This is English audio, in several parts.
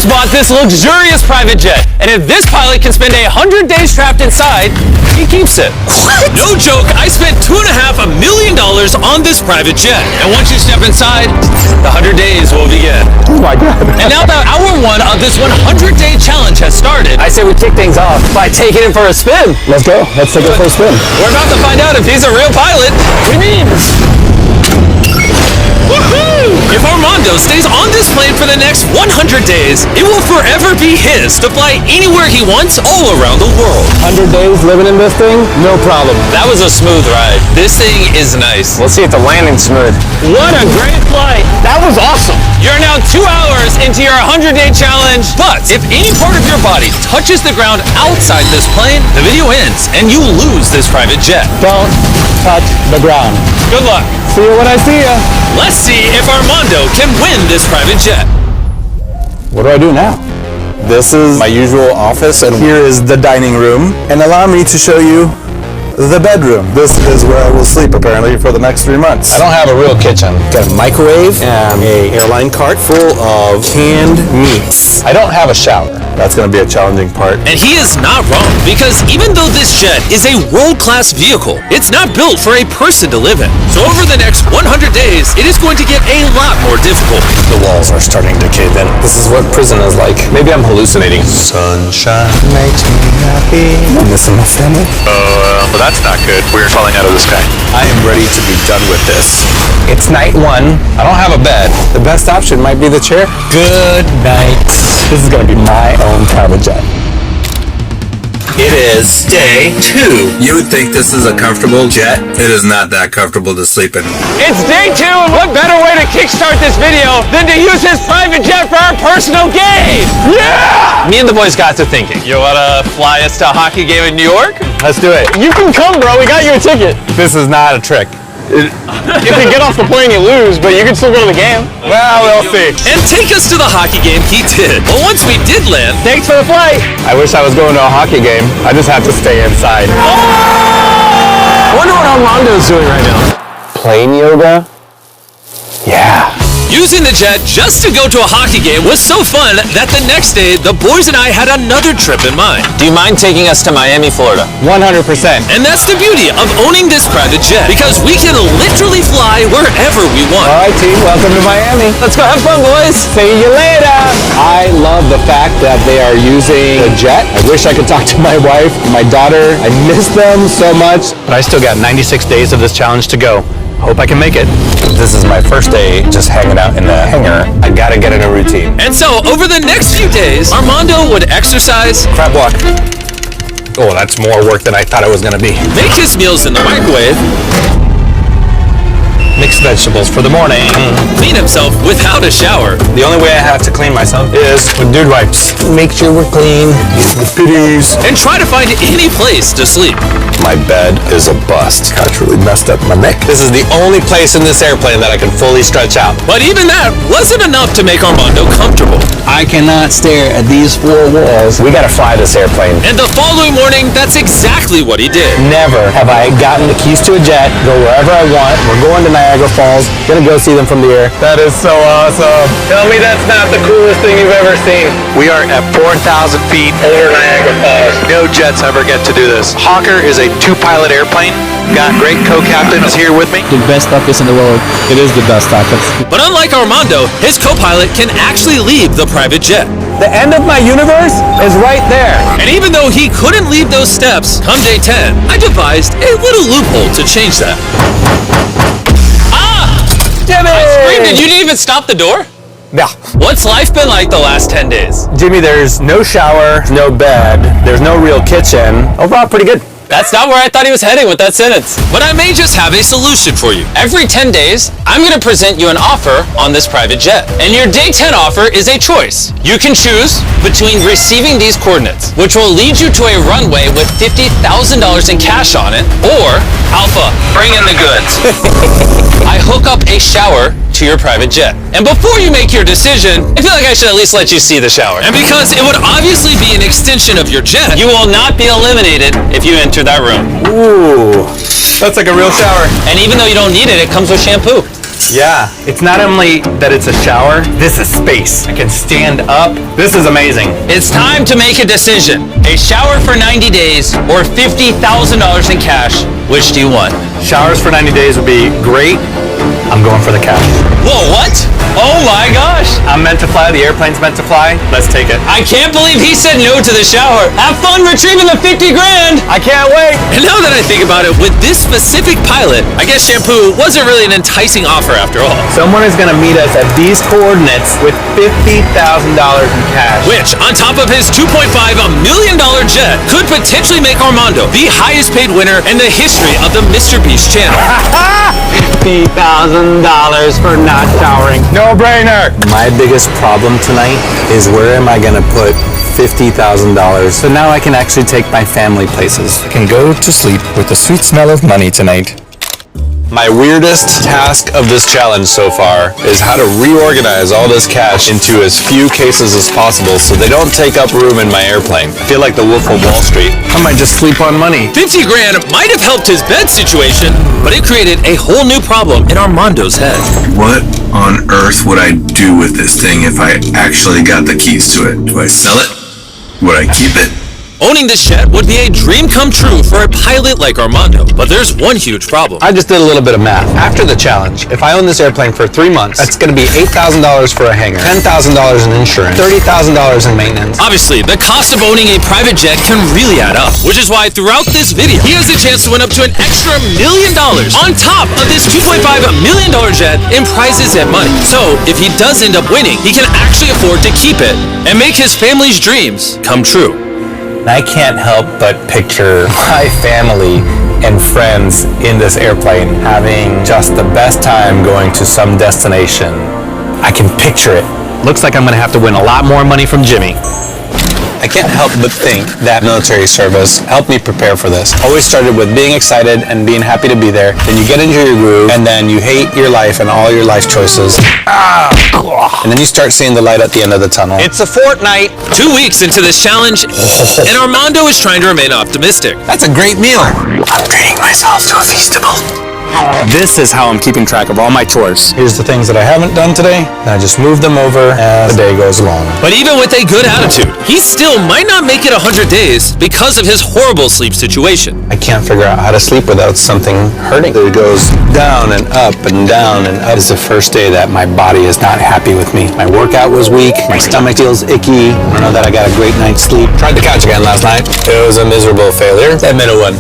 just bought this luxurious private jet, and if this pilot can spend 100 days trapped inside, he keeps it. What? No joke, I spent $2.5 million on this private jet. And once you step inside, the 100 days will begin. Oh my God. And now that hour one of this 100-day challenge has started, I say we kick things off by taking him for a spin. Let's go. Let's take it for a spin. we're about to find out if he's a real pilot. We mean... Woohoo! If Armando stays on this plane for the next 100 days, it will forever be his to fly anywhere he wants all around the world. 100 days living in this thing, no problem. That was a smooth ride. This thing is nice. We'll see if the landing's smooth. What a great flight. That was awesome. You're now 2 hours into your 100-day challenge, but if any part of your body touches the ground outside this plane, the video ends and you lose this private jet. Don't touch the ground. Good luck. See you when I see you. Let's see if Armando can win this private jet. What do I do now? This is my usual office, and here is the dining room. And allow me to show you the bedroom. This is where I will sleep, apparently, for the next 3 months. I don't have a real kitchen. Got a microwave and a airline cart full of canned meats. I don't have a shower. That's going to be a challenging part. And he is not wrong, because even though this jet is a world-class vehicle, it's not built for a person to live in. So over the next 100 days, it is going to get a lot more difficult. The walls are starting to cave in. This is what prison is like. Maybe I'm hallucinating. Sunshine makes me happy. I'm missing my family. But that's not good. We're falling out of the sky. I am ready to be done with this. It's night one. I don't have a bed. The best option might be the chair. Good night. This is going to be my own private jet. It is day 2. You would think this is a comfortable jet. It is not that comfortable to sleep in. It's day 2, and what better way to kickstart this video than to use his private jet for our personal gain? Yeah! Me and the boys got to thinking, you wanna fly us to a hockey game in New York? Let's do it. You can come, bro. We got you a ticket. This is not a trick. If you get off the plane, you lose, but you can still go to the game. Well, we'll see. And take us to the hockey game he did. But once we did land, Thanks for the flight. I wish I was going to a hockey game. I just have to stay inside. I wonder what Armando's doing right now. Plane yoga? Yeah. using the jet just to go to a hockey game was so fun that the next day, the boys and I had another trip in mind. Do you mind taking us to Miami, Florida? 100%. And that's the beauty of owning this private jet, because we can literally fly wherever we want. All right, team, welcome to Miami. Let's go have fun, boys. See you later. I love the fact that they are using a jet. I wish I could talk to my wife, my daughter. I miss them so much. But I still got 96 days of this challenge to go. Hope I can make it. This is my first day just hanging out in the hangar. I gotta get in a routine. And so, over the next few days, Armando would exercise, Crab walk. Oh, that's more work than I thought it was gonna be. make his meals in the microwave, Mixed vegetables for the morning. clean himself without a shower, The only way I have to clean myself is with dude wipes. Make sure we're clean. The pitties. and try to find any place to sleep. My bed is a bust. I truly messed up my neck. This is the only place in this airplane that I can fully stretch out. But even that wasn't enough to make Armando comfortable. I cannot stare at these four walls. We gotta fly this airplane. And the following morning, that's exactly what he did. Never have I gotten the keys to a jet, go wherever I want. We're going to Niagara Falls. Gonna go see them from the air. That is so awesome. Tell me that's not the coolest thing you've ever seen. We are at 4,000 feet over Niagara Falls. No jets ever get to do this. Hawker is a two-pilot airplane. Got great co-captains here with me. The best office in the world. It is the best office. But unlike Armando, his co-pilot can actually leave the private jet. The end of my universe is right there. And even though he couldn't leave those steps come day 10, I devised a little loophole to change that. Jimmy! I screamed and you didn't even stop the door? Yeah. What's life been like the last 10 days? Jimmy, there's no shower, no bed, there's no real kitchen. Overall, pretty good. That's not where I thought he was heading with that sentence. But I may just have a solution for you. Every 10 days, I'm going to present you an offer on this private jet. And your day 10 offer is a choice. You can choose between receiving these coordinates, which will lead you to a runway with $50,000 in cash on it, or Alpha, bring in the goods. I hook up a shower to your private jet. And before you make your decision, I feel like I should at least let you see the shower. And because it would obviously be an extension of your jet, You will not be eliminated if you enter that room. Ooh, that's like a real shower. And even though you don't need it, it comes with shampoo. Yeah, it's not only that it's a shower, this is space. I can stand up. This is amazing. It's time to make a decision. A shower for 90 days or $50,000 in cash. Which do you want? Showers for 90 days would be great. I'm going for the cash. Whoa, what? Oh my gosh. I'm meant to fly, the airplane's meant to fly. Let's take it. I can't believe he said no to the shower. Have fun retrieving the 50 grand. I can't wait. And now that I think about it, with this specific pilot, I guess shampoo wasn't really an enticing offer after all. Someone is gonna meet us at these coordinates with $50,000 in cash. Which, on top of his $2.5 million jet, could potentially make Armando the highest paid winner in the history of the MrBeast channel. $50,000 for not showering. No brainer. My biggest problem tonight is where am I gonna put $50,000 so now I can actually take my family places. I can go to sleep with the sweet smell of money tonight. My weirdest task of this challenge so far is how to reorganize all this cash into as few cases as possible so they don't take up room in my airplane. I feel like the Wolf of Wall Street. I might just sleep on money. 50 grand might have helped his bed situation, but it created a whole new problem in Armando's head. What on earth would I do with this thing if I actually got the keys to it? Do I sell it? Would I keep it? Owning this jet would be a dream come true for a pilot like Armando, but there's one huge problem. I just did a little bit of math. After the challenge, if I own this airplane for 3 months, that's going to be $8,000 for a hangar, $10,000 in insurance, $30,000 in maintenance. Obviously, the cost of owning a private jet can really add up, which is why throughout this video, he has a chance to win up to an extra $1 million on top of this $2.5 million jet in prizes and money. So, if he does end up winning, he can actually afford to keep it and make his family's dreams come true. I can't help but picture my family and friends in this airplane having just the best time going to some destination. I can picture it. Looks like I'm gonna have to win a lot more money from Jimmy. I can't help but think that military service helped me prepare for this. Always started with being excited and being happy to be there. Then you get into your groove, and then you hate your life and all your life choices. And then you start seeing the light at the end of the tunnel. It's a fortnight. 2 weeks into this challenge, and Armando is trying to remain optimistic. That's a great meal. I'm treating myself to a feastable. This is how I'm keeping track of all my chores. Here's the things that I haven't done today, and I just move them over as the day goes along. But even with a good attitude, he still might not make it 100 days because of his horrible sleep situation. I can't figure out how to sleep without something hurting. It goes down and up and down and up. It's the first day that my body is not happy with me. My workout was weak, my stomach feels icky. I don't know that I got a great night's sleep. Tried the couch again last night. It was a miserable failure. That middle one.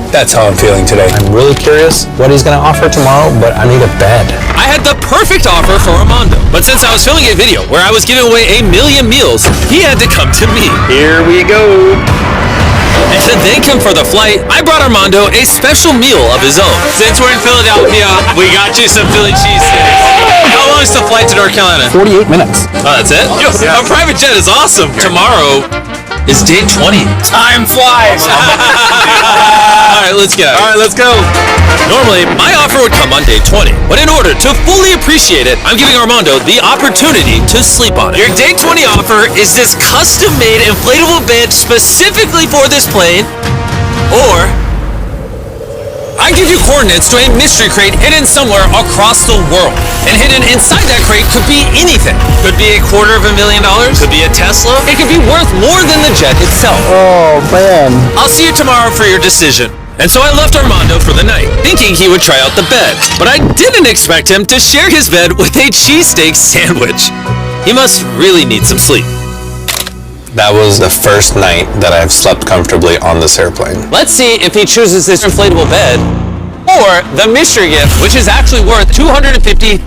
That's how I'm feeling today. I'm really curious what he's gonna offer tomorrow, but I need a bed. I had the perfect offer for Armando, but since I was filming a video where I was giving away 1 million meals, he had to come to me. Here we go. And to thank him for the flight, I brought Armando a special meal of his own. Since we're in Philadelphia, we got you some Philly cheesesteaks. How long is the flight to North Carolina? 48 minutes. Oh, that's it? Yo, a private jet is awesome. Tomorrow is day 20. Time flies. All right, let's go. All right, let's go. Normally, my offer would come on day 20, but in order to fully appreciate it, I'm giving Armando the opportunity to sleep on it. Your day 20 offer is this custom-made inflatable bed specifically for this plane, or I give you coordinates to a mystery crate hidden somewhere across the world. And hidden inside that crate could be anything. Could be $250,000, could be a Tesla, it could be worth more than the jet itself. Oh, man. I'll see you tomorrow for your decision. And so I left Armando for the night, thinking he would try out the bed. But I didn't expect him to share his bed with a cheesesteak sandwich. He must really need some sleep. That was the first night that I've slept comfortably on this airplane. Let's see if he chooses this inflatable bed or the mystery gift, which is actually worth $250,000.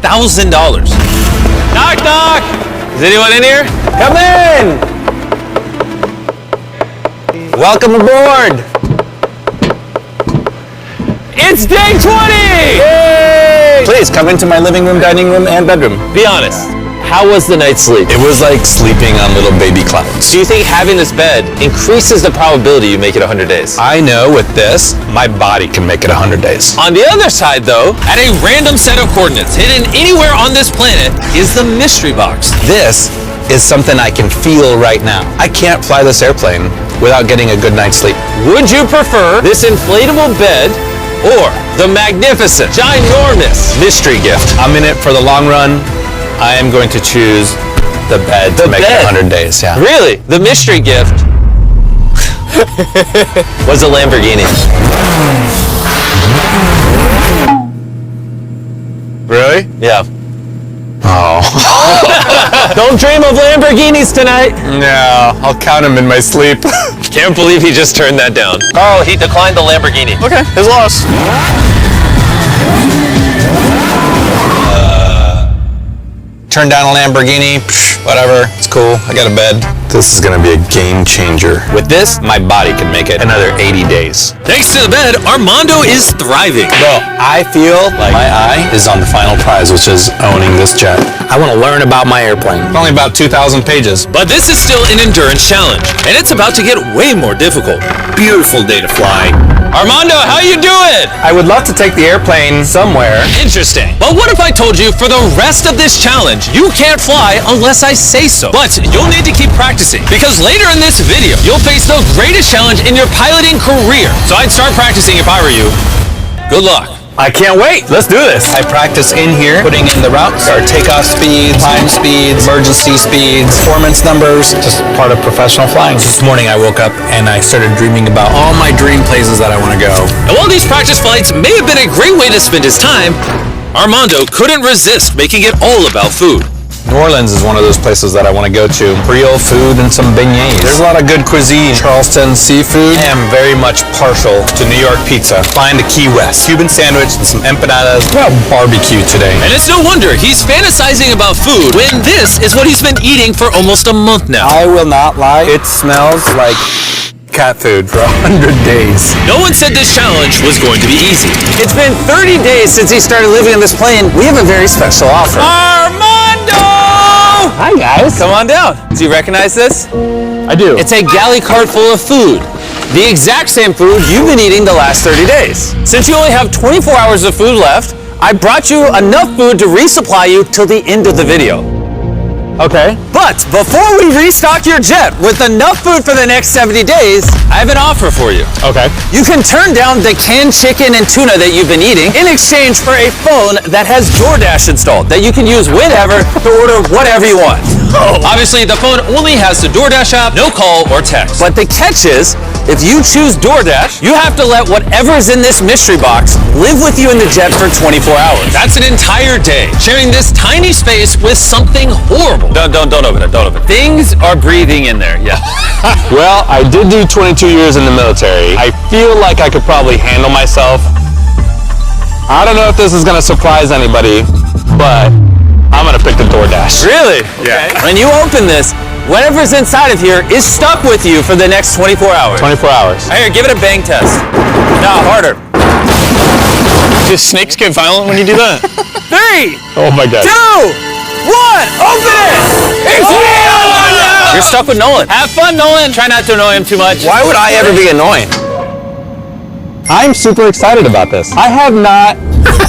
Knock, knock. Is anyone in here? Come in. Welcome aboard. It's day 20! Yay! Please come into my living room, dining room, and bedroom. Be honest. How was the night's sleep? It was like sleeping on little baby clouds. Do you think having this bed increases the probability you make it 100 days? I know with this, my body can make it 100 days. On the other side, though, At a random set of coordinates hidden anywhere on this planet is the mystery box. This is something I can feel right now. I can't fly this airplane without getting a good night's sleep. would you prefer this inflatable bed or the magnificent, ginormous mystery gift? I'm in it for the long run. I am going to choose the bed to make it 100 days. Yeah. Really? The mystery gift was a Lamborghini. Really? Yeah. Oh. Don't dream of Lamborghinis tonight. No, I'll count them in my sleep. Can't believe he just turned that down. Oh, he declined the Lamborghini. Okay, his loss. Turn down a Lamborghini, whatever, it's cool, I got a bed. This is gonna be a game changer. With this, my body can make it another 80 days. Thanks to the bed, Armando is thriving. Bro, I feel like my eye is on the final prize, which is owning this jet. I wanna learn about my airplane. It's only about 2,000 pages. But this is still an endurance challenge, and it's about to get way more difficult. Beautiful day to fly. Armando, how you doing? I would love to take the airplane somewhere. Interesting. But what if I told you for the rest of this challenge, you can't fly unless I say so? But you'll need to keep practicing, because later in this video, you'll face the greatest challenge in your piloting career. So I'd start practicing if I were you. Good luck. I can't wait. Let's do this. I practice in here, putting in the routes, our takeoff speeds, climb speeds, emergency speeds, performance numbers, just part of professional flying. This morning I woke up and I started dreaming about all my dream places that I want to go. And while these practice flights may have been a great way to spend his time, Armando couldn't resist making it all about food. New Orleans is one of those places that I want to go to. Creole food and some beignets. There's a lot of good cuisine. Charleston seafood. I am very much partial to New York pizza. Flying to Key West. Cuban sandwich and some empanadas. We're gonna barbecue today. And it's no wonder he's fantasizing about food when this is what he's been eating for almost a month now. I will not lie. It smells like cat food for 100 days. No one said this challenge was going to be easy. It's been 30 days since he started living on this plane. We have a very special offer. Armando! Hi, guys. Come on down. Do you recognize this? I do. It's a galley cart full of food. The exact same food you've been eating the last 30 days. Since you only have 24 hours of food left, I brought you enough food to resupply you till the end of the video. Okay. But before we restock your jet with enough food for the next 70 days, I have an offer for you. Okay. You can turn down the canned chicken and tuna that you've been eating in exchange for a phone that has DoorDash installed that you can use whenever to order whatever you want. Obviously, the phone only has the DoorDash app, no call or text. But the catch is, if you choose DoorDash, you have to let whatever's in this mystery box live with you in the jet for 24 hours. That's an entire day, sharing this tiny space with something horrible. Don't open it, don't open it. Things are breathing in there, yeah. Well, I did do 22 years in the military. I feel like I could probably handle myself. I don't know if this is gonna surprise anybody, but I'm gonna pick the DoorDash. Really? Yeah. When you open this, whatever's inside of here is stuck with you for the next 24 hours. 24 hours. Here, give it a bang test. No, harder. Do snakes get violent when you do that? 3, Oh my God. 2, 1, open it! It's Milan! You're stuck with Nolan. Have fun, Nolan. Try not to annoy him too much. Why would I ever be annoying? I'm super excited about this. I have not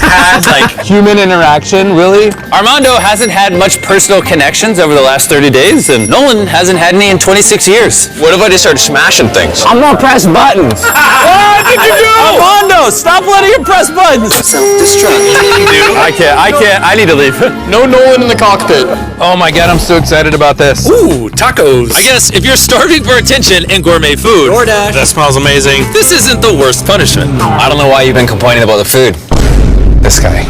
had human interaction, really. Armando hasn't had much personal connections over the last 30 days, and Nolan hasn't had any in 26 years. What if I just start smashing things? I'm gonna press buttons. What did you do? Armando, stop letting him press buttons. Dude, I can't. I need to leave. No Nolan in the cockpit. Oh my God, I'm so excited about this. Ooh, tacos. I guess if you're starving for attention and gourmet food, DoorDash. That smells amazing. this isn't the worst punishment. I don't know why you've been complaining about the food. This guy.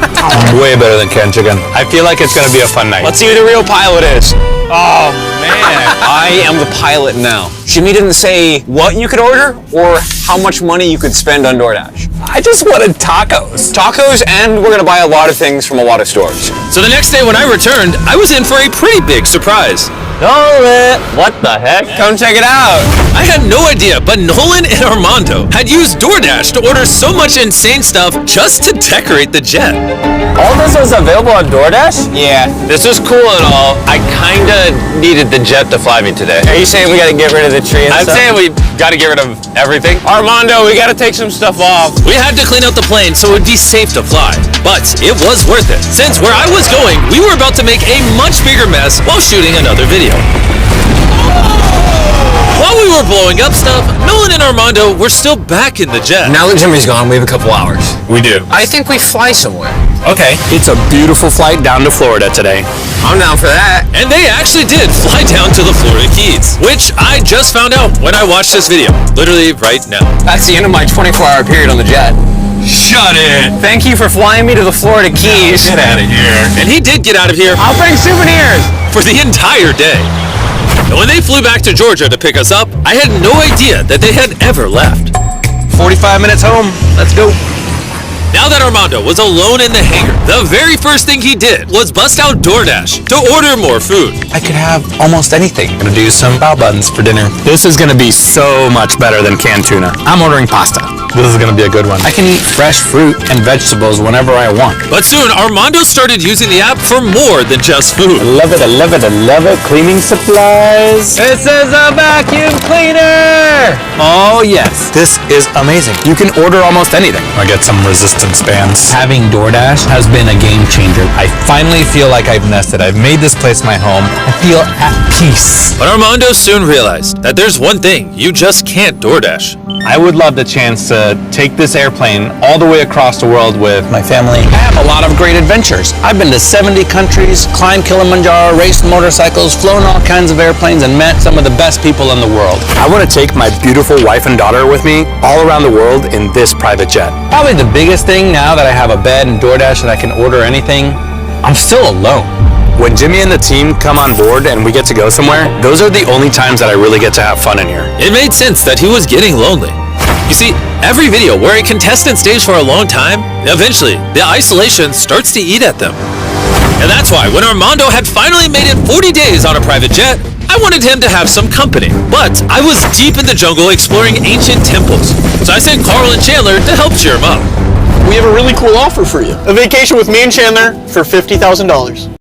Way better than canned chicken. I feel like it's gonna be a fun night. Let's see who the real pilot is. Oh man. I am the pilot now. Jimmy didn't say what you could order or how much money you could spend on DoorDash. I just wanted tacos. Tacos, and we're gonna buy a lot of things from a lot of stores. So the next day when I returned, I was in for a pretty big surprise. Nolan! What the heck? Come check it out. I had no idea, but Nolan and Armando had used DoorDash to order so much insane stuff just to decorate the jet. All this was available on DoorDash? Yeah. This was cool and all. I kinda needed the jet to fly me today. Are you saying we gotta get rid of the tree and I'm stuff? saying we gotta get rid of everything. Armando, we gotta take some stuff off. We had to clean out the plane so it would be safe to fly, but it was worth it, since where I was going, we were about to make a much bigger mess while shooting another video. While we were blowing up stuff, Milan and and Armando were still back in the jet. Now that Jimmy's gone, we have a couple hours. We do. I think we fly somewhere. Okay. It's a beautiful flight down to Florida today. I'm down for that. And they actually did fly down to the Florida Keys, which I just found out when I watched this video, literally right now. That's the end of my 24-hour period on the jet. Shut it! Thank you for flying me to the Florida Keys. Get out of here. And he did get out of here I'll bring souvenirs. for the entire day. And when they flew back to Georgia to pick us up, I had no idea that they had ever left. 45 minutes home. Let's go. Now that Armando was alone in the hangar, the very first thing he did was bust out DoorDash to order more food. I could have almost anything. I'm gonna do some bao buns for dinner. This is gonna be so much better than canned tuna. I'm ordering pasta. This is gonna be a good one. I can eat fresh fruit and vegetables whenever I want. But soon, Armando started using the app for more than just food. I love it, I love it, I love it. Cleaning supplies. This is a vacuum cleaner! Oh yes, this is amazing. You can order almost anything. I get some resistance bands. Having DoorDash has been a game changer. I finally feel like I've nested. I've made this place my home. I feel at peace. But Armando soon realized that there's one thing you just can't DoorDash. I would love the chance to take this airplane all the way across the world with my family. I have a lot of great adventures. I've been to 70 countries, climbed Kilimanjaro, raced motorcycles, flown all kinds of airplanes, and met some of the best people in the world. I want to take my beautiful wife and daughter with me all around the world in this private jet. Probably the biggest thing now that I have a bed and DoorDash and I can order anything, I'm still alone. When Jimmy and the team come on board and we get to go somewhere, those are the only times that I really get to have fun in here. It made sense that he was getting lonely. You see, every video where a contestant stays for a long time, eventually, the isolation starts to eat at them. And that's why when Armando had finally made it 40 days on a private jet, I wanted him to have some company. But I was deep in the jungle exploring ancient temples, so I sent Carl and Chandler to help cheer him up. We have a really cool offer for you. A vacation with me and Chandler for $50,000.